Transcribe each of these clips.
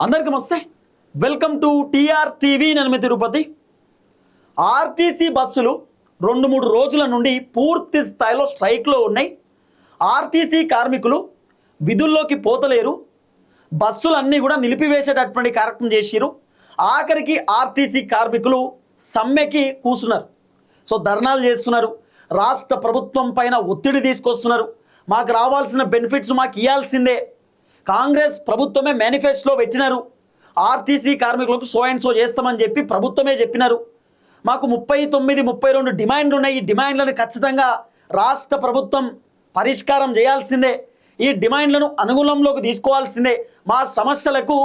అందరికీ నమస్తే. Welcome to TR TV. నేను మీ తిరుపతి. ఆర్టీసీ బస్సులు 2-3 రోజుల నుండి పూర్తి స్థాయిలో స్ట్రైక్లో ఉన్నాయి. ఆర్టీసీ కార్మికులు విధుల్లోకి పోతలేరు. బస్సులన్నీ కూడా నిలిపివేసేటటువంటి కార్యక్రమం చేసిరు. ఆఖరికి ఆర్టీసీ కార్మికులు సమ్మెకి కూర్చున్నారు. సో ధర్నాలు చేస్తున్నారు. రాష్ట్ర ప్రభుత్వం పైన ఒత్తిడి తీసుకొస్తున్నారు. మాకు రావాల్సిన బెనిఫిట్స్ మాకు ఇవ్వాల్సిందే. కాంగ్రెస్ ప్రభుత్వమే మేనిఫెస్టోలో పెట్టినారు. ఆర్టీసీ కార్మికులకు సో అండ్ సో చేస్తామని చెప్పి ప్రభుత్వమే చెప్పినారు. మాకు 39-32 డిమాండ్లు ఉన్నాయి. ఈ డిమాండ్లను ఖచ్చితంగా రాష్ట్ర ప్రభుత్వం పరిష్కారం చేయాల్సిందే. ఈ డిమాండ్లను అనుగుణంలోకి తీసుకోవాల్సిందే. మా సమస్యలకు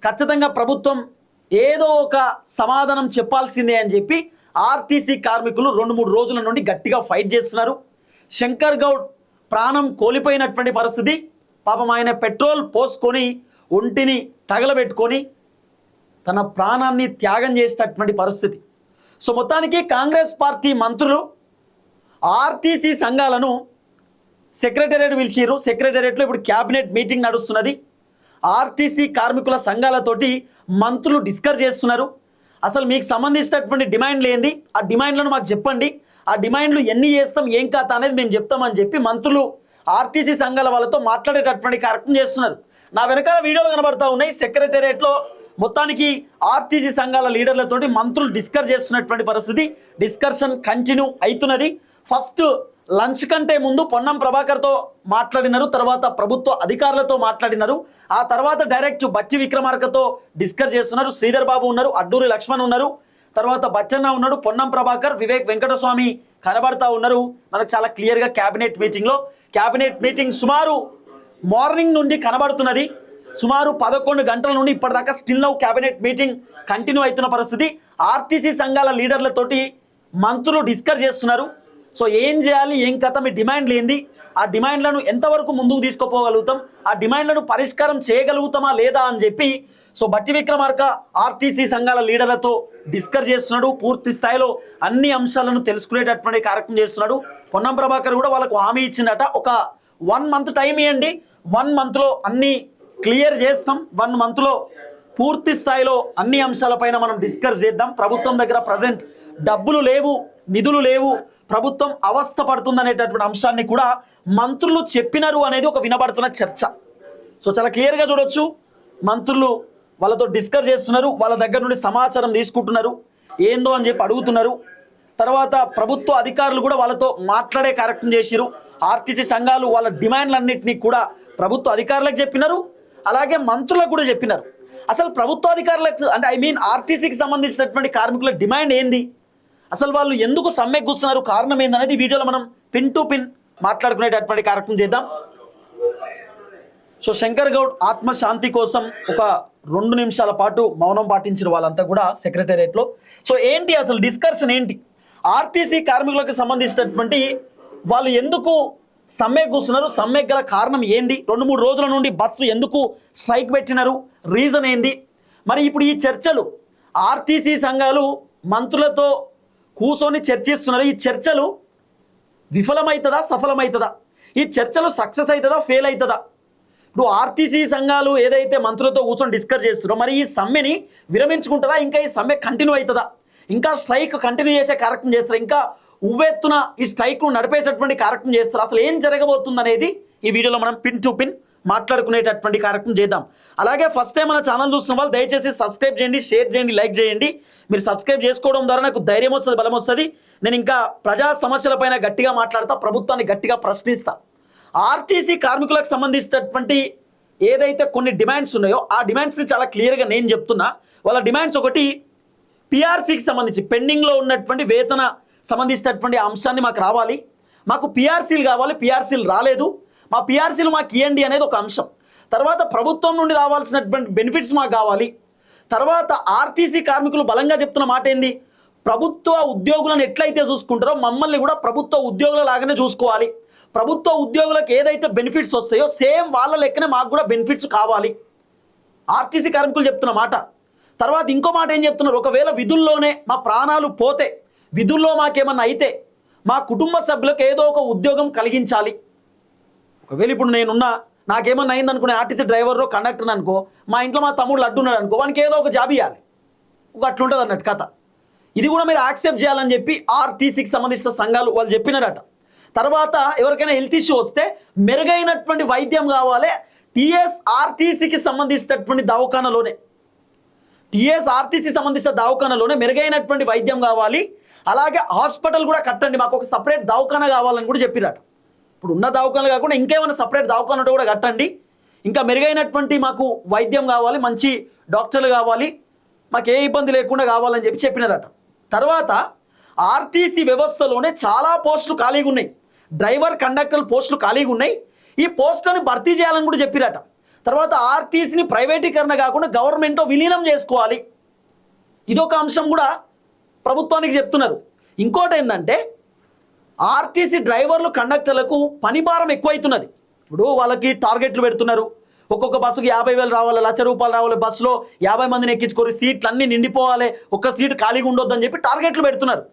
ఖచ్చితంగా ప్రభుత్వం ఏదో ఒక సమాధానం చెప్పాల్సిందే అని చెప్పి ఆర్టీసీ కార్మికులు 2-3 రోజుల నుండి గట్టిగా ఫైట్ చేస్తున్నారు. శంకర్ గౌడ్ ప్రాణం కోల్పోయినటువంటి పరిస్థితి. పాపం ఆయన పెట్రోల్ పోసుకొని ఒంటిని తగలబెట్టుకొని తన ప్రాణాన్ని త్యాగం చేసేటటువంటి పరిస్థితి. సో మొత్తానికి కాంగ్రెస్ పార్టీ మంత్రులు ఆర్టీసీ సంఘాలను సెక్రటేరియట్ పిలిచిరు. సెక్రటేరియట్లో ఇప్పుడు క్యాబినెట్ మీటింగ్ నడుస్తున్నది. ఆర్టీసీ కార్మికుల సంఘాలతోటి మంత్రులు డిస్కస్ చేస్తున్నారు. అసలు మీకు సంబంధించినటువంటి డిమాండ్లు ఏంది, ఆ డిమాండ్లను మాకు చెప్పండి, ఆ డిమాండ్లు ఎన్ని చేస్తాం ఏం కథ అనేది మేము చెప్తామని చెప్పి మంత్రులు ఆర్టీసీ సంఘాల వాళ్ళతో మాట్లాడేటటువంటి కార్యక్రమం చేస్తున్నారు. నా వెనకాల వీడియోలు కనబడతా ఉన్నాయి. సెక్రటేరియట్లో మొత్తానికి ఆర్టీసీ సంఘాల లీడర్లతోటి మంత్రులు డిస్కస్ చేస్తున్నటువంటి పరిస్థితి. డిస్కషన్ కంటిన్యూ అవుతున్నది. ఫస్ట్ లంచ్ కంటే ముందు పొన్నం ప్రభాకర్తో మాట్లాడినారు. తర్వాత ప్రభుత్వ అధికారులతో మాట్లాడినారు. ఆ తర్వాత డైరెక్ట్ బట్టి విక్రమార్కతో డిస్కస్ చేస్తున్నారు. శ్రీధర్ బాబు ఉన్నారు, అడ్డూరి లక్ష్మణ్ ఉన్నారు, తర్వాత బచ్చన్న ఉన్నాడు, పొన్నం ప్రభాకర్, వివేక్ వెంకటస్వామి కనబడతా ఉన్నారు. మనకు చాలా క్లియర్గా క్యాబినెట్ మీటింగ్ సుమారు మార్నింగ్ నుండి కనబడుతున్నది. సుమారు 11 గంటల నుండి ఇప్పటిదాకా still now cabinet meeting continue అవుతున్న పరిస్థితి. ఆర్టీసీ సంఘాల లీడర్లతోటి మంత్రులు డిస్కస్ చేస్తున్నారు. సో ఏం చేయాలి, ఏం కథ, మీ డిమాండ్లు ఏంది, ఆ డిమాండ్లను ఎంతవరకు ముందుకు తీసుకుపోగలుగుతాం, ఆ డిమాండ్లను పరిష్కారం చేయగలుగుతామా లేదా అని చెప్పి సో బట్టి విక్రమార్క ఆర్టీసీ సంఘాల లీడర్లతో డిస్కస్ చేస్తున్నాడు. పూర్తి స్థాయిలో అన్ని అంశాలను తెలుసుకునేటటువంటి కార్యక్రమం చేస్తున్నాడు. పొన్నం ప్రభాకర్ కూడా వాళ్ళకు హామీ ఇచ్చిందట, ఒక 1 మంత్ టైం ఇవ్వండి, 1 మంత్లో అన్ని క్లియర్ చేస్తాం, 1 మంత్లో పూర్తి స్థాయిలో అన్ని అంశాలపైన మనం డిస్కస్ చేద్దాం. ప్రభుత్వం దగ్గర ప్రజెంట్ డబ్బులు లేవు, నిధులు లేవు, ప్రభుత్వం అవస్థ పడుతుందనేటటువంటి అంశాన్ని కూడా మంత్రులు చెప్పినారు అనేది ఒక వినబడుతున్న చర్చ. సో చాలా క్లియర్గా చూడొచ్చు. మంత్రులు వాళ్ళతో డిస్కస్ చేస్తున్నారు, వాళ్ళ దగ్గర నుండి సమాచారం తీసుకుంటున్నారు, ఏందో అని చెప్పి అడుగుతున్నారు. తర్వాత ప్రభుత్వ అధికారులు కూడా వాళ్ళతో మాట్లాడే కార్యక్రమం చేసిరు. ఆర్టీసీ సంఘాలు వాళ్ళ డిమాండ్లన్నింటినీ కూడా ప్రభుత్వ అధికారులకు చెప్పినారు, అలాగే మంత్రులకు కూడా చెప్పినారు. అసలు ప్రభుత్వ అధికారులకు అంటే ఆర్టీసీకి సంబంధించినటువంటి కార్మికుల డిమాండ్ ఏంది, అసలు వాళ్ళు ఎందుకు సమ్మె కూర్చున్నారు, కారణం ఏందనేది వీడియోలో మనం పిన్ టు పిన్ మాట్లాడుకునేటటువంటి కార్యక్రమం చేద్దాం. సో శంకర్ గౌడ్ ఆత్మశాంతి కోసం ఒక 2 నిమిషాల పాటు మౌనం పాటించిన వాళ్ళంతా కూడా సెక్రటేరియట్లో. సో ఏంటి అసలు డిస్కషన్ ఏంటి, ఆర్టీసీ కార్మికులకు సంబంధించినటువంటి వాళ్ళు ఎందుకు సమ్మె కూర్చున్నారు, సమ్మె గల కారణం ఏంది, 2-3 రోజుల నుండి బస్సు ఎందుకు స్ట్రైక్ పెట్టినారు, రీజన్ ఏంది. మరి ఇప్పుడు ఈ చర్చలు ఆర్టీసీ సంఘాలు మంత్రులతో కూర్చొని చర్చిస్తున్నారు. ఈ చర్చలు విఫలమవుతుందా సఫలమవుతుందా, ఈ చర్చలు సక్సెస్ అవుతుందా ఫెయిల్ అవుతుందా. ఇప్పుడు ఆర్టీసీ సంఘాలు ఏదైతే మంత్రులతో కూర్చొని డిస్కస్ చేస్తున్నారో మరి ఈ సమ్మెని విరమించుకుంటారా, ఇంకా ఈ సమ్మె కంటిన్యూ అవుతుందా, ఇంకా స్ట్రైక్ కంటిన్యూ చేసే కార్యక్రమం చేస్తారా, ఇంకా ఉవ్వెత్తున ఈ స్ట్రైక్ను నడిపేసేటువంటి కార్యక్రమం చేస్తారు, అసలు ఏం జరగబోతుంది అనేది ఈ వీడియోలో మనం పిన్ టు పిన్ మాట్లాడుకునేటటువంటి కార్యక్రమం చేద్దాం. అలాగే ఫస్ట్ టైం మన ఛానల్ చూస్తున్న వాళ్ళు దయచేసి సబ్స్క్రైబ్ చేయండి, షేర్ చేయండి, లైక్ చేయండి. మీరు సబ్స్క్రైబ్ చేసుకోవడం ద్వారా నాకు ధైర్యం వస్తుంది, బలం వస్తుంది. నేను ఇంకా ప్రజా సమస్యలపైన గట్టిగా మాట్లాడతా, ప్రభుత్వాన్ని గట్టిగా ప్రశ్నిస్తా. ఆర్టీసీ కార్మికులకు సంబంధించినటువంటి ఏదైతే కొన్ని డిమాండ్స్ ఉన్నాయో ఆ డిమాండ్స్ని చాలా క్లియర్గా నేను చెప్తున్నా. వాళ్ళ డిమాండ్స్ ఒకటి, పిఆర్సీకి సంబంధించి పెండింగ్లో ఉన్నటువంటి వేతన సంబంధించినటువంటి అంశాన్ని మాకు రావాలి, మాకు పిఆర్సీలు కావాలి, పిఆర్సీలు రాలేదు, మా పిఆర్సీలు మాకు ఇవ్వండి అనేది ఒక అంశం. తర్వాత ప్రభుత్వం నుండి రావాల్సినటువంటి బెనిఫిట్స్ మాకు కావాలి. తర్వాత ఆర్టీసీ కార్మికులు బలంగా చెప్తున్న మాట ఏంది, ప్రభుత్వ ఉద్యోగులను ఎట్లయితే చూసుకుంటారో మమ్మల్ని కూడా ప్రభుత్వ ఉద్యోగుల లాగానే చూసుకోవాలి, ప్రభుత్వ ఉద్యోగులకు ఏదైతే బెనిఫిట్స్ వస్తాయో సేమ్ వాళ్ళ లెక్కనే మాకు కూడా బెనిఫిట్స్ కావాలి, ఆర్టీసీ కార్మికులు చెప్తున్న మాట. తర్వాత ఇంకో మాట ఏం చెప్తున్నారు, ఒకవేళ విధుల్లోనే మా ప్రాణాలు పోతే, విధుల్లో మాకేమన్నా అయితే మా కుటుంబ సభ్యులకు ఏదో ఒక ఉద్యోగం కలిగించాలి. ఒకవేళ ఇప్పుడు నేనున్నా, నాకేమన్నా అయింది అనుకునే ఆర్టీసీ డ్రైవర్ కండక్టర్ అనుకో, మా ఇంట్లో మా తమ్ముడు లడ్డు ఉన్నాడు అనుకో, వానికి ఏదో ఒక జాబ్ ఇవ్వాలి, ఒక అట్లుంటుంది అన్నట్టు కథ. ఇది కూడా మీరు యాక్సెప్ట్ చేయాలని చెప్పి ఆర్టీసీకి సంబంధించిన సంఘాలు వాళ్ళు చెప్పినారట. తర్వాత ఎవరికైనా హెల్త్ ఇష్యూ వస్తే మెరుగైనటువంటి వైద్యం కావాలి టీఎస్ఆర్టీసీకి సంబంధించినటువంటి దవాఖానలోనే, టీఎస్ఆర్టీసీ సంబంధించిన దవాఖానలోనే మెరుగైనటువంటి వైద్యం కావాలి. అలాగే హాస్పిటల్ కూడా కట్టండి, మాకు ఒక సపరేట్ దవాఖాన కావాలని కూడా చెప్పిరట. ఇప్పుడు ఉన్న దవాఖానలు కాకుండా ఇంకేమైనా సపరేట్ దవాఖాన ఉంటే కూడా కట్టండి, ఇంకా మెరుగైనటువంటి మాకు వైద్యం కావాలి, మంచి డాక్టర్లు కావాలి, మాకు ఏ ఇబ్బంది లేకుండా కావాలని చెప్పి చెప్పినారట. తర్వాత ఆర్టీసీ వ్యవస్థలోనే చాలా పోస్టులు ఖాళీగా ఉన్నాయి, డ్రైవర్ కండక్టర్ పోస్టులు ఖాళీగా ఉన్నాయి. ఈ పోస్టులను భర్తీ చేయాలని కూడా చెప్పిరట. తర్వాత ఆర్టీసీని ప్రైవేటీకరణ కాకుండా గవర్నమెంట్లో విలీనం చేసుకోవాలి, ఇదొక అంశం కూడా ప్రభుత్వానికి చెప్తున్నారు. ఇంకోటి ఏంటంటే ఆర్టీసీ డ్రైవర్లు కండక్టర్లకు పని భారం ఎక్కువైతున్నది. ఇప్పుడు వాళ్ళకి టార్గెట్లు పెడుతున్నారు, ఒక్కొక్క బస్సుకి 50,000 రావాలి, ₹1,00,000 రావాలి, బస్సులో 50 మందిని ఎక్కించుకోరు, సీట్లు అన్నీ నిండిపోవాలి, ఒక్క సీటు ఖాళీగా ఉండొద్దని చెప్పి టార్గెట్లు పెడుతున్నారు.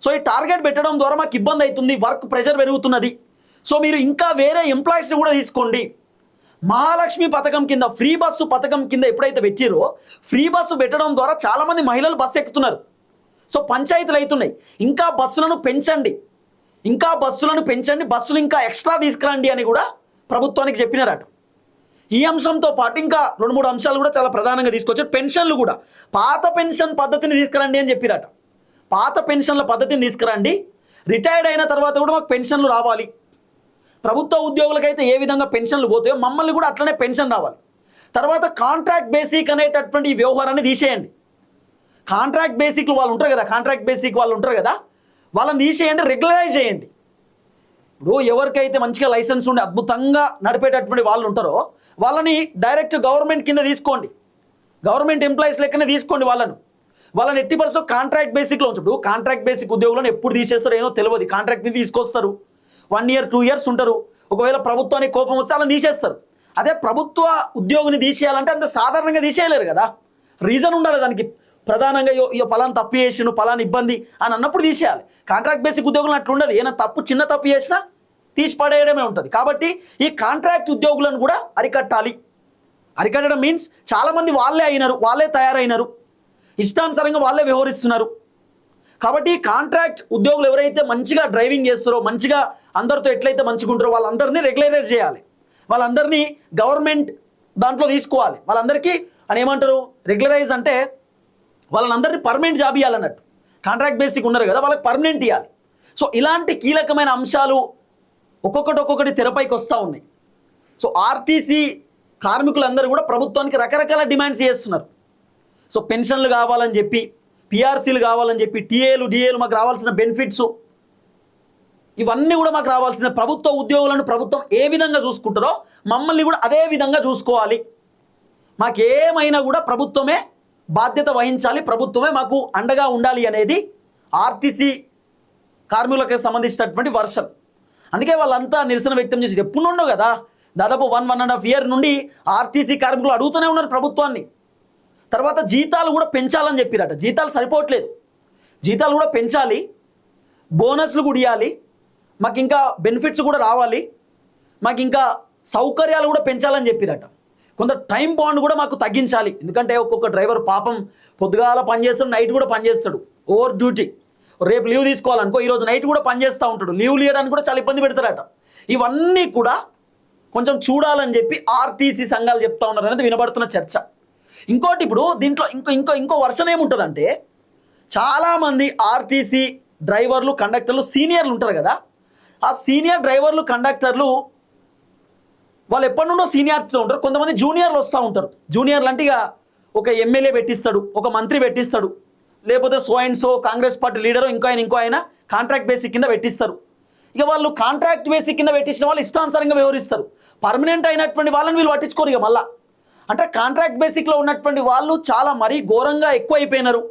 సో ఈ టార్గెట్ పెట్టడం ద్వారా మాకు ఇబ్బంది అవుతుంది, వర్క్ ప్రెషర్ పెరుగుతున్నది. సో మీరు ఇంకా వేరే ఎంప్లాయీస్ని కూడా తీసుకోండి. మహాలక్ష్మి పథకం కింద, ఫ్రీ బస్సు పథకం కింద ఎప్పుడైతే పెట్టిరో, ఫ్రీ బస్సు పెట్టడం ద్వారా చాలామంది మహిళలు బస్సు ఎక్కుతున్నారు. సో పంచాయతీలు అవుతున్నాయి, ఇంకా బస్సులను పెంచండి, ఇంకా బస్సులను పెంచండి, బస్సులు ఇంకా ఎక్స్ట్రా తీసుకురండి అని కూడా ప్రభుత్వానికి చెప్పినారట. ఈ అంశంతో పాటు ఇంకా 2-3 అంశాలు కూడా చాలా ప్రధానంగా తీసుకొచ్చారు. పెన్షన్లు కూడా పాత పెన్షన్ పద్ధతిని తీసుకురండి అని చెప్పిరట. పాత పెన్షన్ల పద్ధతిని తీసుకురండి, రిటైర్డ్ అయిన తర్వాత కూడా మాకు పెన్షన్లు రావాలి. ప్రభుత్వ ఉద్యోగులకైతే ఏ విధంగా పెన్షన్లు పోతాయో మమ్మల్ని కూడా అట్లనే పెన్షన్ రావాలి. తర్వాత కాంట్రాక్ట్ బేసిక్ అనేటటువంటి ఈ వ్యవహారాన్ని తీసేయండి. కాంట్రాక్ట్ బేసిక్లు వాళ్ళు ఉంటారు కదా, కాంట్రాక్ట్ బేసిక్ వాళ్ళు ఉంటారు కదా, వాళ్ళని తీసేయండి, రెగ్యులరైజ్ చేయండి. ఇప్పుడు ఎవరికైతే మంచిగా లైసెన్స్ ఉండి అద్భుతంగా నడిపేటటువంటి వాళ్ళు ఉంటారో వాళ్ళని డైరెక్ట్ గవర్నమెంట్ కింద తీసుకోండి, గవర్నమెంట్ ఎంప్లాయీస్ లెక్కనే తీసుకోండి. వాళ్ళని ఎట్టి పరిస్థితుల్లో కాంట్రాక్ట్ బేసిక్లో ఉంచు. ఇప్పుడు కాంట్రాక్ట్ బేసిక్ ఉద్యోగులను ఎప్పుడు తీసేస్తారో ఏమో తెలియదు, కాంట్రాక్ట్ మీద తీసుకొస్తారు, 1 year 2 years ఉంటారు. ఒకవేళ ప్రభుత్వానికి కోపం వస్తే వాళ్ళని తీసేస్తారు. అదే ప్రభుత్వ ఉద్యోగిని తీసేయాలంటే అంత సాధారణంగా తీసేయలేరు కదా, రీజన్ ఉండాలి దానికి. ప్రధానంగా పలానా తప్పు చేసిను, పలానా ఇబ్బంది అని అన్నప్పుడు తీసేయాలి. కాంట్రాక్ట్ బేసిక్ ఉద్యోగులు అట్లా ఉండదు, ఏమైనా చిన్న తప్పు చేసినా తీసి పడేయడమే ఉంటుంది. కాబట్టి ఈ కాంట్రాక్ట్ ఉద్యోగులను కూడా అరికట్టాలి. అరికట్టడం మీన్స్ చాలామంది వాళ్ళే అయినారు, వాళ్ళే తయారైనారు, ఇష్టానుసారంగా వాళ్ళే వ్యవహరిస్తున్నారు. కాబట్టి కాంట్రాక్ట్ ఉద్యోగులు ఎవరైతే మంచిగా డ్రైవింగ్ చేస్తారో, మంచిగా అందరితో ఎట్లయితే మంచిగా ఉంటారో వాళ్ళందరినీ రెగ్యులరైజ్ చేయాలి, వాళ్ళందరినీ గవర్నమెంట్ దాంట్లో తీసుకోవాలి. వాళ్ళందరికీ అని ఏమంటారు, రెగ్యులరైజ్ అంటే వాళ్ళందరినీ పర్మనెంట్ జాబ్ ఇవ్వాలన్నట్టు. కాంట్రాక్ట్ బేసిక్ ఉన్నారు కదా, వాళ్ళకి పర్మనెంట్ ఇవ్వాలి. సో ఇలాంటి కీలకమైన అంశాలు ఒక్కొక్కటి తెరపైకి వస్తూ ఉన్నాయి. సో ఆర్టీసీ కార్మికులందరూ కూడా ప్రభుత్వానికి రకరకాల డిమాండ్స్ చేస్తున్నారు. సో పెన్షన్లు కావాలని చెప్పి, పిఆర్సీలు కావాలని చెప్పి, డిఏలు మాకు రావాల్సిన బెనిఫిట్స్ ఇవన్నీ కూడా మాకు రావాల్సిన, ప్రభుత్వ ఉద్యోగులను ప్రభుత్వం ఏ విధంగా చూసుకుంటారో మమ్మల్ని కూడా అదే విధంగా చూసుకోవాలి. మాకేమైనా కూడా ప్రభుత్వమే బాధ్యత వహించాలి, ప్రభుత్వమే మాకు అండగా ఉండాలి అనేది ఆర్టీసీ కార్మికులకు సంబంధించినటువంటి వర్షన్. అందుకే వాళ్ళంతా నిరసన వ్యక్తం చేసి ఎప్పుడు ఉండవు కదా, దాదాపు 1.5 year నుండి ఆర్టీసీ కార్మికులు అడుగుతూనే ఉన్నారు ప్రభుత్వాన్ని. తర్వాత జీతాలు కూడా పెంచాలని చెప్పిరట. జీతాలు సరిపోవట్లేదు, జీతాలు కూడా పెంచాలి, బోనస్లు కూడా ఇవ్వాలి, మాకు ఇంకా బెనిఫిట్స్ కూడా రావాలి, మాకు ఇంకా సౌకర్యాలు కూడా పెంచాలని చెప్పిరట. కొంత టైం బాండ్ కూడా మాకు తగ్గించాలి. ఎందుకంటే ఒక్కొక్క డ్రైవర్ పాపం పొద్దుగాల పనిచేస్తాడు, నైట్ కూడా పనిచేస్తాడు, ఓవర్ డ్యూటీ. రేపు లీవ్ తీసుకోవాలనుకో, ఈరోజు నైట్ కూడా పనిచేస్తూ ఉంటాడు, లీవ్ ఇవ్వడానికి కూడా చాలా ఇబ్బంది పెడతారట. ఇవన్నీ కూడా కొంచెం చూడాలని చెప్పి ఆర్టీసీ సంఘాలు చెప్తా ఉన్నారు అనేది వినబడుతున్న చర్చ. ఇంకోటి ఇప్పుడు దీంట్లో ఇంకో వర్షన్ ఏముంటుందంటే, చాలామంది ఆర్టీసీ డ్రైవర్లు కండక్టర్లు సీనియర్లు ఉంటారు కదా, ఆ సీనియర్ డ్రైవర్లు కండక్టర్లు వాళ్ళు ఎప్పటి నుండో సీనియారిటీలో ఉంటారు. కొంతమంది జూనియర్లు వస్తూ ఉంటారు. జూనియర్లు అంటే ఇక ఒక ఎమ్మెల్యే పెట్టిస్తాడు, ఒక మంత్రి పెట్టిస్తాడు, లేకపోతే so and so Congress party leader ఇంకో ఆయన కాంట్రాక్ట్ బేసిక్ కింద పెట్టిస్తారు. ఇక వాళ్ళు కాంట్రాక్ట్ బేసిక్ కింద పెట్టించిన వాళ్ళు ఇష్టానుసారంగా వ్యవహరిస్తారు. పర్మనెంట్ అయినటువంటి వాళ్ళని వీళ్ళు పట్టించుకోరు. ఇక మళ్ళీ అంటే కాంట్రాక్ట్ బేసిక్లో ఉన్నటువంటి వాళ్ళు చాలా మరీ ఘోరంగా ఎక్కువ అయిపోయినారు.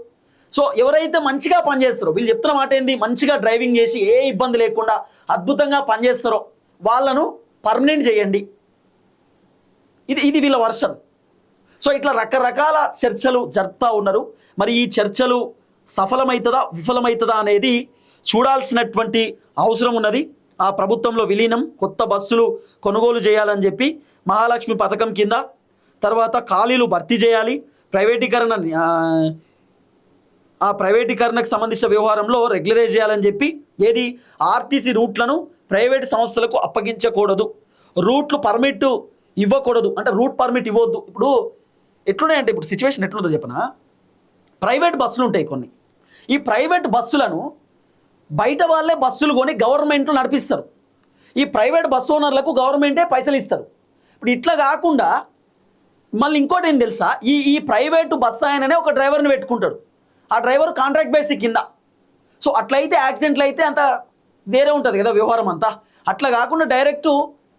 సో ఎవరైతే మంచిగా పనిచేస్తారో, వీళ్ళు చెప్తున్న మాట ఏంది, మంచిగా డ్రైవింగ్ చేసి ఏ ఇబ్బంది లేకుండా అద్భుతంగా పనిచేస్తారో వాళ్ళను పర్మనెంట్ చేయండి. ఇది వీళ్ళ వర్షన్. సో ఇట్లా రకరకాల చర్చలు జరుపుతూ ఉన్నారు. మరి ఈ చర్చలు సఫలమవుతుందా విఫలమవుతుందా అనేది చూడాల్సినటువంటి అవసరం ఉన్నది. ఆ ప్రభుత్వంలో విలీనం, కొత్త బస్సులు కొనుగోలు చేయాలని చెప్పి, మహాలక్ష్మి పథకం కింద, తర్వాత ఖాళీలు భర్తీ చేయాలి, ప్రైవేటీకరణ ఆ ప్రైవేటీకరణకు సంబంధించిన వ్యవహారంలో రెగ్యులరైజ్ చేయాలని చెప్పి, ఏది ఆర్టీసీ రూట్లను ప్రైవేట్ సంస్థలకు అప్పగించకూడదు, రూట్లు పర్మిట్ ఇవ్వకూడదు, అంటే రూట్ పర్మిట్ ఇవ్వద్దు. ఇప్పుడు ఎట్లున్నాయంటే, ఇప్పుడు సిచ్యువేషన్ ఎట్లుందో చెప్పనా, ప్రైవేట్ బస్సులు ఉంటాయి కొన్ని, ఈ ప్రైవేట్ బస్సులను బయట వాళ్ళే బస్సులు కొని గవర్నమెంట్లో నడిపిస్తారు. ఈ ప్రైవేట్ బస్సు ఓనర్లకు గవర్నమెంటే పైసలు ఇస్తారు. ఇప్పుడు ఇట్లా కాకుండా మళ్ళీ ఇంకోటి ఏం తెలుసా, ఈ ప్రైవేటు బస్సు ఆయననే ఒక డ్రైవర్ని పెట్టుకుంటాడు, ఆ డ్రైవర్ కాంట్రాక్ట్ బేసిక్ కింద. సో అట్లయితే యాక్సిడెంట్లు అయితే అంత వేరే ఉంటుంది కదా వ్యవహారం అంతా. అట్లా కాకుండా డైరెక్ట్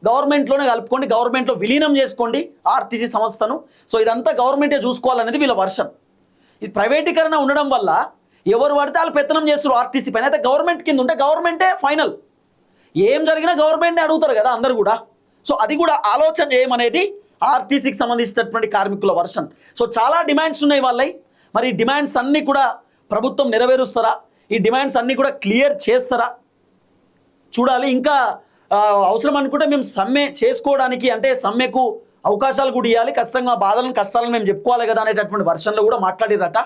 గవర్నమెంట్లోనే కలుపుకోండి, గవర్నమెంట్లో విలీనం చేసుకోండి ఆర్టీసీ సంస్థను. సో ఇదంతా గవర్నమెంటే చూసుకోవాలనేది వీళ్ళ వర్షన్. ఇది ప్రైవేటీకరణ ఉండడం వల్ల ఎవరు పడితే వాళ్ళు పెత్తనం చేస్తారు ఆర్టీసీ పైన. అయితే గవర్నమెంట్ కింద ఉంటే గవర్నమెంటే ఫైనల్, ఏం జరిగినా గవర్నమెంట్ని అడుగుతారు కదా అందరు కూడా. సో అది కూడా ఆలోచన చేయమనేది ఆర్టీసీకి సంబంధించినటువంటి కార్మికుల వర్షన్. సో చాలా డిమాండ్స్ ఉన్నాయి వాళ్ళవి. మరి ఈ డిమాండ్స్ అన్నీ కూడా ప్రభుత్వం నెరవేరుస్తారా, ఈ డిమాండ్స్ అన్నీ కూడా క్లియర్ చేస్తారా చూడాలి. ఇంకా అవసరం అనుకుంటే మేము సమ్మె చేసుకోవడానికి, అంటే సమ్మెకు అవకాశాలు కూడా ఇవ్వాలి, ఖచ్చితంగా బాధలను కష్టాలను మేము చెప్పుకోవాలి కదా అనేటటువంటి వర్షన్లో కూడా మాట్లాడిరట.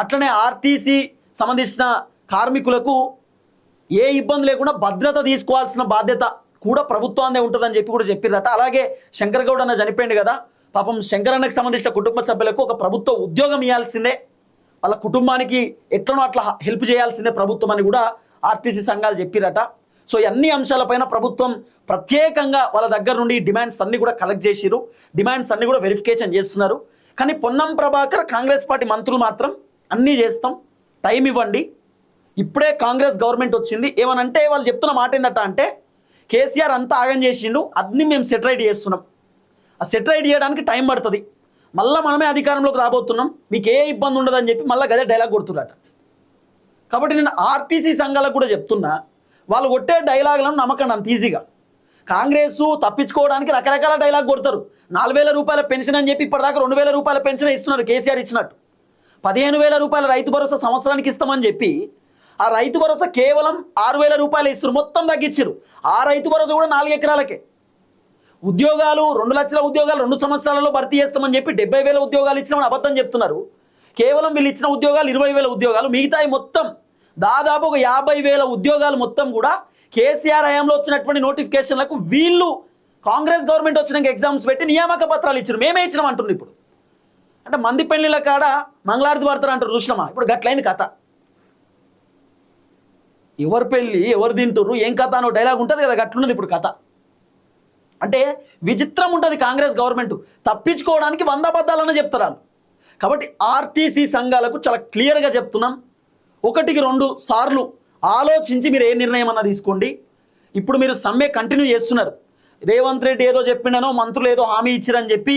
అట్లనే ఆర్టీసీ సంబంధించిన కార్మికులకు ఏ ఇబ్బంది లేకుండా భద్రత తీసుకోవాల్సిన బాధ్యత కూడా ప్రభుత్వాన్నే ఉంటుందని చెప్పి కూడా చెప్పిరట. అలాగే శంకర్ గౌడ్ అన్న చనిపోయింది కదా, పాపం శంకర్ అన్నకు సంబంధించిన కుటుంబ సభ్యులకు ఒక ప్రభుత్వ ఉద్యోగం ఇవ్వాల్సిందే, వాళ్ళ కుటుంబానికి ఎట్లనో అట్లా హెల్ప్ చేయాల్సిందే ప్రభుత్వం అని కూడా ఆర్టీసీ సంఘాలు చెప్పిరట. సో అన్ని అంశాలపైన ప్రభుత్వం ప్రత్యేకంగా వాళ్ళ దగ్గర నుండి డిమాండ్స్ అన్ని కూడా కలెక్ట్ చేసిరు, డిమాండ్స్ అన్ని కూడా వెరిఫికేషన్ చేస్తున్నారు. కానీ పొన్నం ప్రభాకర్, కాంగ్రెస్ పార్టీ మంత్రులు మాత్రం అన్నీ చేస్తాం, టైం ఇవ్వండి, ఇప్పుడే కాంగ్రెస్ గవర్నమెంట్ వచ్చింది ఏమనంటే వాళ్ళు చెప్తున్న మాట ఏందట అంటే, కేసీఆర్ అంతా ఆగం చేసిండు, అన్ని మేము సెటరైట్ చేస్తున్నాం, ఆ సెటరైట్ చేయడానికి టైం పడుతుంది, మళ్ళీ మనమే అధికారంలోకి రాబోతున్నాం, మీకు ఏ ఇబ్బంది ఉండదని చెప్పి మళ్ళీ గదే డైలాగ్ కొడుతున్నట. కాబట్టి నేను ఆర్టీసీ సంఘాలకు కూడా చెప్తున్నా, వాళ్ళు కొట్టే డైలాగులను నమ్మకండి అంత ఈజీగా. కాంగ్రెస్ తప్పించుకోవడానికి రకరకాల డైలాగ్ కొడతారు. 4,000 రూపాయల పెన్షన్ అని చెప్పి ఇప్పటిదాకా 2,000 రూపాయల పెన్షన్ ఇస్తున్నారు కేసీఆర్ ఇచ్చినట్టు. 15,000 రూపాయల రైతు భరోసా సంవత్సరానికి ఇస్తామని చెప్పి ఆ రైతు భరోసా కేవలం 6,000 రూపాయలు ఇస్తారు, మొత్తం తగ్గించారు. ఆ రైతు భరోసా కూడా 4 ఎకరాలకే. ఉద్యోగాలు 2 లక్షల ఉద్యోగాలు 2 సంవత్సరాలలో భర్తీ చేస్తామని చెప్పి 70,000 ఉద్యోగాలు ఇచ్చినామని అబద్ధం చెప్తున్నారు. కేవలం వీళ్ళు ఇచ్చిన ఉద్యోగాలు 20,000 ఉద్యోగాలు, మిగతాయి మొత్తం దాదాపు ఒక 50,000 ఉద్యోగాలు మొత్తం కూడా కేసీఆర్ హయాంలో వచ్చినటువంటి నోటిఫికేషన్లకు వీళ్ళు కాంగ్రెస్ గవర్నమెంట్ వచ్చినాక ఎగ్జామ్స్ పెట్టి నియామక పత్రాలు ఇచ్చారు, మేమే ఇచ్చినాం అంటున్నారు. ఇప్పుడు అంటే మంది పెళ్లిళ్ళ కాడ మంగళారతి పడతారు అంటారు చూసినామా, ఇప్పుడు గట్లైంది కథ. ఎవరు పెళ్ళి ఎవరు తింటుర్రు ఏం కథ అనో డైలాగ్ ఉంటుంది కదా, గట్లున్నది ఇప్పుడు కథ. అంటే విచిత్రం ఉంటుంది కాంగ్రెస్ గవర్నమెంట్, తప్పించుకోవడానికి 100 అబద్ధాలన్నా చెప్తారు. కాబట్టి ఆర్టీసీ సంఘాలకు చాలా క్లియర్గా చెప్తున్నాం, 1కి 2 సార్లు ఆలోచించి మీరు ఏ నిర్ణయం అన్నా తీసుకోండి. ఇప్పుడు మీరు సమ్మె కంటిన్యూ చేస్తున్నారు, రేవంత్ రెడ్డి ఏదో చెప్పిండనో మంత్రులు ఏదో హామీ ఇచ్చారని చెప్పి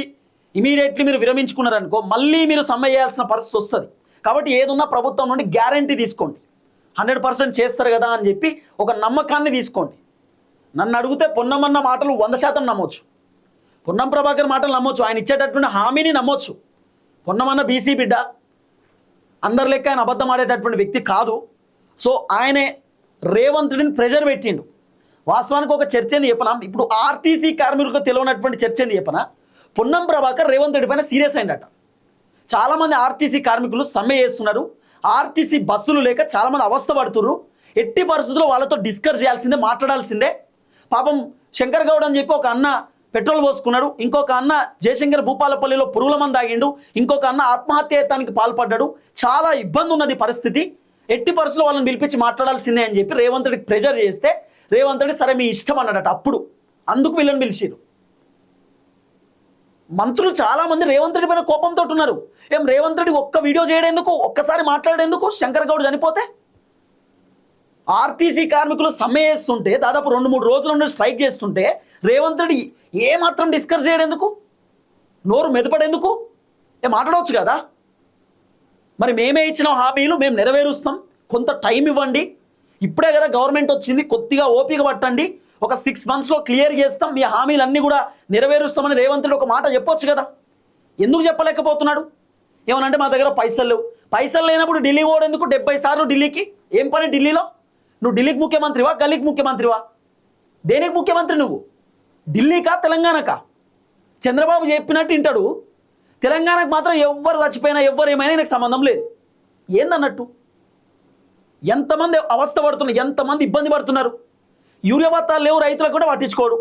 ఇమీడియట్లీ మీరు విరమించుకున్నారనుకో మళ్ళీ మీరు సమ్మె చేయాల్సిన పరిస్థితి వస్తుంది. కాబట్టి ఏదున్నా ప్రభుత్వం నుండి గ్యారంటీ తీసుకోండి, 100% చేస్తారు కదా అని చెప్పి ఒక నమ్మకాన్ని తీసుకోండి. నన్ను అడిగితే పొన్నమన్న మాటలు 100% నమ్మొచ్చు, పొన్నం ప్రభాకర్ మాటలు నమ్మొచ్చు, ఆయన ఇచ్చేటటువంటి హామీని నమ్మొచ్చు. పొన్నమన్న బీసీ బిడ్డ, అందరి లెక్క ఆయన అబద్ధం ఆడేటటువంటి వ్యక్తి కాదు. సో ఆయనే రేవంత్ రెడ్డిని ప్రెజర్ పెట్టిండు. వాస్తవానికి ఒక చర్చ ఏంది చెప్పనా, ఇప్పుడు ఆర్టీసీ కార్మికులకు తెలియనటువంటి చర్చ ఏంది చెప్పనా, పొన్నం ప్రభాకర్ రేవంత్ రెడ్డి పైన సీరియస్ అయిందట. చాలామంది ఆర్టీసీ కార్మికులు సమ్మె చేస్తున్నారు, ఆర్టీసీ బస్సులు లేక చాలామంది అవస్థ పడుతున్నారు, ఎట్టి పరిస్థితుల్లో వాళ్ళతో డిస్కస్ చేయాల్సిందే, మాట్లాడాల్సిందే. పాపం శంకర్ గౌడ్ అని చెప్పి ఒక అన్న పెట్రోల్ పోసుకున్నాడు, ఇంకొక అన్న జయశంకర్ భూపాలపల్లిలో పురుగుల మందు తాగిండు, ఇంకొక అన్న ఆత్మహత్యాయత్నానికి పాల్పడ్డాడు. చాలా ఇబ్బంది ఉన్నది పరిస్థితి, ఎట్టి పరిస్థితుల్లో వాళ్ళని పిలిపించి మాట్లాడాల్సిందే అని చెప్పి రేవంత్ రెడ్డికి ప్రెజర్ చేస్తే రేవంత్ రెడ్డి సరే మీ ఇష్టం అన్నాడట. అప్పుడు అందుకు వీళ్ళని పిలిచిరు. మంత్రులు చాలామంది రేవంత్ రెడ్డి పైన కోపంతో ఉన్నారు. ఏం రేవంత్ రెడ్డి ఒక్క వీడియో చేయడేందుకు, ఒక్కసారి మాట్లాడేందుకు, శంకర్ గౌడ్ చనిపోతే ఆర్టీసీ కార్మికులు సమ్మె చేస్తుంటే దాదాపు 2-3 రోజుల నుండి స్ట్రైక్ చేస్తుంటే రేవంత్ రెడ్డి ఏమాత్రం డిస్కస్ చేయడేందుకు, నోరు మెదపడేందుకు, మాట్లాడవచ్చు కదా. మరి మేమే ఇచ్చిన హామీలు మేము నెరవేరుస్తాం, కొంత టైం ఇవ్వండి, ఇప్పుడే కదా గవర్నమెంట్ వచ్చింది, కొద్దిగా ఓపిక పట్టండి, ఒక 6 మంత్స్లో క్లియర్ చేస్తాం, మీ హామీలన్నీ కూడా నెరవేరుస్తామని రేవంత్ రెడ్డి ఒక మాట చెప్పొచ్చు కదా. ఎందుకు చెప్పలేకపోతున్నాడు? ఏమనంటే మా దగ్గర పైసలు లేనప్పుడు ఢిల్లీ పోవడెందుకు, 70 సార్లు ఢిల్లీకి, ఏం పని ఢిల్లీలో? నువ్వు ఢిల్లీకి ముఖ్యమంత్రివా, గల్లీకి ముఖ్యమంత్రివా? దేనికి ముఖ్యమంత్రి నువ్వు? ఢిల్లీకా తెలంగాణకా? చంద్రబాబు చెప్పినట్టు వింటాడు, తెలంగాణకు మాత్రం ఎవ్వరు చచ్చిపోయినా ఎవ్వరు ఏమైనా నాకు సంబంధం లేదు. ఏందన్నట్టు? ఎంతమంది అవస్థ పడుతున్నారు, ఎంతమంది ఇబ్బంది పడుతున్నారు. యూరియా బత్తాలు లేవు, రైతులకు కూడా పట్టించుకోడు.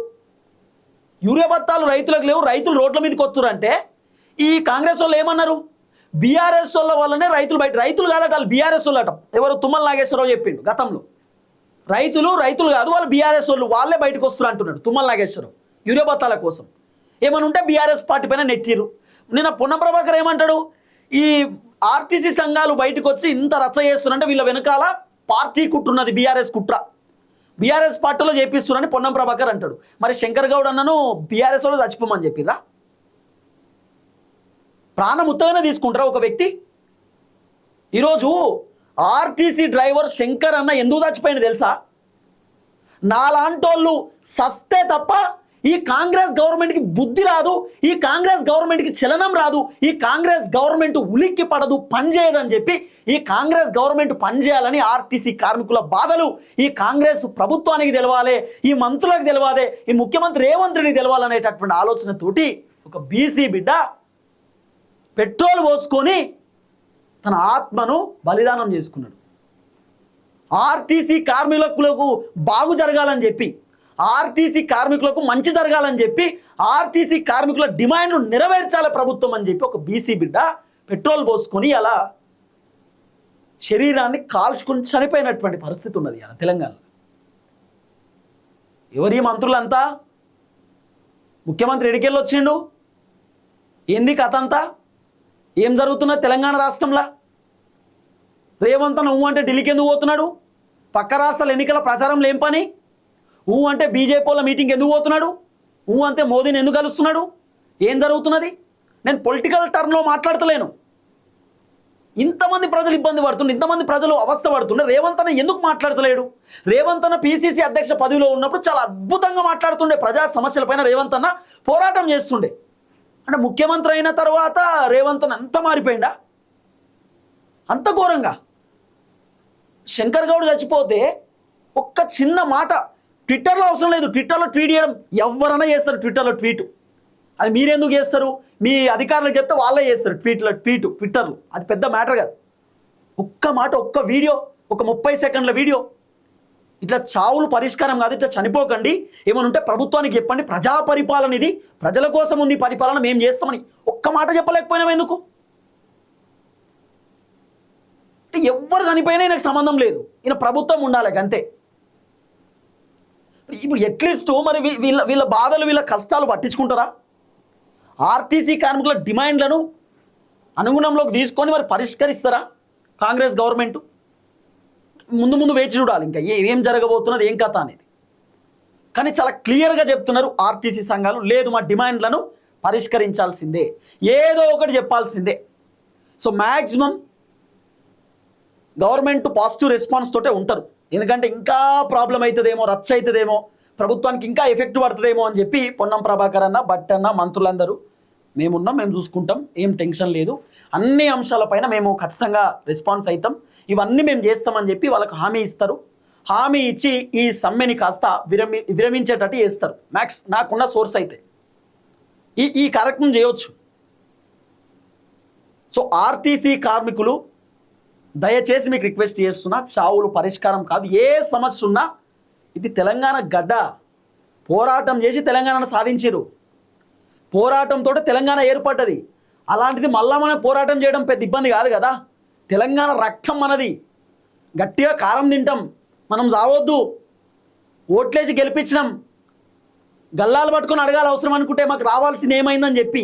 యూరియా బత్తాలు రైతులకు లేవు, రైతులు రోడ్ల మీదకి వస్తున్నారు. ఈ కాంగ్రెస్ వాళ్ళు ఏమన్నారు? బీఆర్ఎస్ వాళ్ళ వల్లనే రైతులు బయట, రైతులు కాదట వాళ్ళు బీఆర్ఎస్ వాళ్ళు అట. ఎవరు? తుమ్మల నాగేశ్వరరావు చెప్పిండు గతంలో. రైతులు కాదు, వాళ్ళు బీఆర్ఎస్ వాళ్ళు, వాళ్ళే బయటకు వస్తున్నారు అంటున్నాడు తుమ్మల నాగేశ్వరరావు. యూరియా బత్తాల కోసం ఏమని ఉంటే బీఆర్ఎస్ పార్టీ పైన నెట్టిరు. నిన్న పొన్నం ప్రభాకర్ ఏమంటాడు? ఈ ఆర్టీసీ సంఘాలు బయటకు వచ్చి ఇంత రచ్చ చేస్తున్నారంటే వీళ్ళ వెనకాల పార్టీ కుట్రున్నది, బీఆర్ఎస్ కుట్ర, బీఆర్ఎస్ పార్టీలో చేపిస్తున్నారని పొన్నం ప్రభాకర్ అంటాడు. మరి శంకర్ గౌడ్ అన్నను బీఆర్ఎస్ వాళ్ళు చచ్చిపోమని చెప్పిరా? ప్రాణం ఉత్తగానే తీసుకుంటారా ఒక వ్యక్తి? ఈరోజు ఆర్టీసీ డ్రైవర్ శంకర్ అన్న ఎందుకు చచ్చిపోయింది తెలుసా? నాలాంటోళ్ళు సస్తే తప్ప ఈ కాంగ్రెస్ గవర్నమెంట్కి బుద్ధి రాదు, ఈ కాంగ్రెస్ గవర్నమెంట్కి చలనం రాదు, ఈ కాంగ్రెస్ గవర్నమెంట్ ఉలిక్కి పడదు, పనిచేయదని చెప్పి ఈ కాంగ్రెస్ గవర్నమెంట్ పనిచేయాలని ఆర్టీసీ కార్మికుల బాధలు ఈ కాంగ్రెస్ ప్రభుత్వానికి తెలవాలి, ఈ మంత్రులకు తెలవాలి, ఈ ముఖ్యమంత్రి రేవంత్ రెడ్డికి తెలవాలనేటటువంటి ఆలోచనతోటి ఒక బీసీ బిడ్డ పెట్రోల్ పోసుకొని తన ఆత్మను బలిదానం చేసుకున్నాడు. ఆర్టీసీ కార్మికులకు బాగు జరగాలని చెప్పి, ఆర్టీసీ కార్మికులకు మంచి జరగాలని చెప్పి, ఆర్టీసీ కార్మికుల డిమాండ్లు నెరవేర్చాలి ప్రభుత్వం అని చెప్పి ఒక బీసీ బిడ్డ పెట్రోల్ పోసుకొని అలా శరీరాన్ని కాల్చుకొని చనిపోయినటువంటి పరిస్థితి ఉన్నది అలా తెలంగాణలో. ఎవరి మంత్రులంతా? ముఖ్యమంత్రి ఎడికెళ్ళి వచ్చిండు? ఏంది కథ అంతా? ఏం జరుగుతున్నది తెలంగాణ రాష్ట్రంలో? రేవంత్ అన్న అంటే ఢిల్లీకి ఎందుకు పోతున్నాడు? పక్క రాష్ట్రాల ఎన్నికల ప్రచారంలో ఏం పని? అంటే బీజేపీ వాళ్ళ మీటింగ్ ఎందుకు పోతున్నాడు? అంటే మోదీని ఎందుకు కలుస్తున్నాడు? ఏం జరుగుతున్నది? నేను పొలిటికల్ టర్మ్లో మాట్లాడతలేను. ఇంతమంది ప్రజలు ఇబ్బంది పడుతున్నారు, ఇంతమంది ప్రజలు అవస్థ పడుతున్నారు. రేవంత్ అన్న ఎందుకు మాట్లాడతలేడు? రేవంత్ అన్న పిసిసి అధ్యక్ష పదవిలో ఉన్నప్పుడు చాలా అద్భుతంగా మాట్లాడుతుండే, ప్రజా సమస్యలపైన రేవంత్ అన్న పోరాటం చేస్తుండే. అంటే ముఖ్యమంత్రి అయిన తర్వాత రేవంత్ అన్న అంత మారిపోయిందా? అంత ఘోరంగా. శంకర్ గౌడ్ చచ్చిపోతే ఒక్క చిన్న మాట ట్విట్టర్లో అవసరం లేదు, ట్విట్టర్లో ట్వీట్ చేయడం ఎవరైనా చేస్తారు. ట్విట్టర్లో ట్వీట్ అది మీరెందుకు చేస్తారు? మీ అధికారులకు చెప్తే వాళ్ళే చేస్తారు ట్విట్టర్లో. అది పెద్ద మ్యాటర్ కాదు. ఒక్క మాట, ఒక్క వీడియో, ఒక 30 సెకండ్ల వీడియో. ఇట్లా చావులు పరిష్కారం కాదు, ఇట్లా చనిపోకండి, ఏమని ఉంటే ప్రభుత్వానికి చెప్పండి, ప్రజా పరిపాలన ఇది, ప్రజల కోసం ఉంది పరిపాలన, మేము చేస్తామని ఒక్క మాట చెప్పలేకపోయినాం ఎందుకు? అంటే ఎవ్వరు చనిపోయినా నాకు సంబంధం లేదు, ఈయన ప్రభుత్వం ఉండాలి అంతే. ఇప్పుడు అట్లీస్ట్ మరి వీళ్ళ బాధలు, వీళ్ళ కష్టాలు పట్టించుకుంటారా? ఆర్టీసీ కార్మికుల డిమాండ్లను అనుగుణంలోకి తీసుకొని మరి పరిష్కరిస్తారా కాంగ్రెస్ గవర్నమెంట్? ముందు వేచి చూడాలి ఇంకా ఏం జరగబోతున్నది, ఏం కథ అనేది. కానీ చాలా క్లియర్గా చెప్తున్నారు ఆర్టీసీ సంఘాలు, లేదు మా డిమాండ్లను పరిష్కరించాల్సిందే, ఏదో ఒకటి చెప్పాల్సిందే. So maximum government positive response తోటే ఉంటారు. ఎందుకంటే ఇంకా ప్రాబ్లం అవుతుందేమో, రచ్చ అవుతుందేమో, ప్రభుత్వానికి ఇంకా ఎఫెక్ట్ పడుతుందేమో అని చెప్పి పొన్నం ప్రభాకర్ అన్న, భట్ అన్న, మంత్రులందరూ మేమున్నాం, మేము చూసుకుంటాం, ఏం టెన్షన్ లేదు, అన్ని అంశాలపైన మేము ఖచ్చితంగా రెస్పాన్స్ అవుతాం, ఇవన్నీ మేము చేస్తామని చెప్పి వాళ్ళకు హామీ ఇస్తారు. హామీ ఇచ్చి ఈ సమ్మెని కాస్త విరమించేటట్టు చేస్తారు. మ్యాక్స్ నాకున్న సోర్స్ అయితే ఈ కార్యక్రమం చేయవచ్చు. సో ఆర్టీసీ కార్మికులు దయచేసి మీకు రిక్వెస్ట్ చేస్తున్నా, చావులు పరిష్కారం కాదు. ఏ సమస్య ఉన్నా ఇది తెలంగాణ గడ్డ, పోరాటం చేసి తెలంగాణను సాధించారు, పోరాటంతో తెలంగాణ ఏర్పడ్డది. అలాంటిది మళ్ళా మనం పోరాటం చేయడం పెద్ద ఇబ్బంది కాదు కదా. తెలంగాణ రక్తం మనది, గట్టిగా కారం తింటాం, మనం చావొద్దు, ఓట్లేసి గెలిపించినాం, గల్లాలు పట్టుకొని అడగాలి అవసరం అనుకుంటే మాకు రావాల్సింది ఏమైందని చెప్పి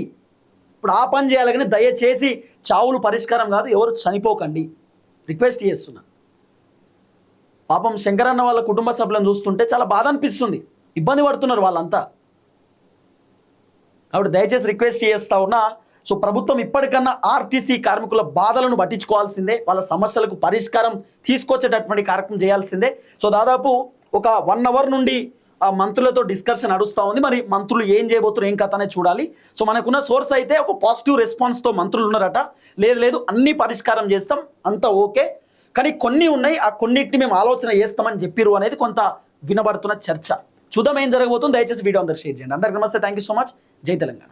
ఇప్పుడు ఆ పని చేయాలి. కానీ దయచేసి చావులు పరిష్కారం కాదు, ఎవరు చనిపోకండి, రిక్వెస్ట్ చేస్తున్నా. పాపం శంకరన్న వాళ్ళ కుటుంబ సభ్యులను చూస్తుంటే చాలా బాధ అనిపిస్తుంది, ఇబ్బంది పడుతున్నారు వాళ్ళంతా. కాబట్టి దయచేసి రిక్వెస్ట్ చేస్తా ఉన్నా, సో ప్రభుత్వం ఇప్పటికన్నా ఆర్టీసీ కార్మికుల బాధలను పట్టించుకోవాల్సిందే, వాళ్ళ సమస్యలకు పరిష్కారం తీసుకొచ్చేటటువంటి కార్యక్రమం చేయాల్సిందే. సో దాదాపు ఒక 1 అవర్ నుండి ఆ మంత్రులతో డిస్కషన్ నడుస్తూ ఉంది. మరి మంత్రులు ఏం చేయబోతున్నారు, ఏం కథ అనేది చూడాలి. సో మనకున్న సోర్స్ అయితే ఒక పాజిటివ్ రెస్పాన్స్తో మంత్రులు ఉన్నారట, లేదు అన్నీ పరిష్కారం చేస్తాం, అంతా ఓకే, కానీ కొన్ని ఉన్నాయి, ఆ కొన్నిటిని మేము ఆలోచన చేస్తామని చెప్పిరు అనేది కొంత వినబడుతున్న చర్చ. చూద్దాం ఏం జరగబోతుంది. దయచేసి వీడియో అందరికి షేర్ చేయండి. అందరికీ నమస్తే, థ్యాంక్ యూ సో మచ్. జై తెలంగాణ.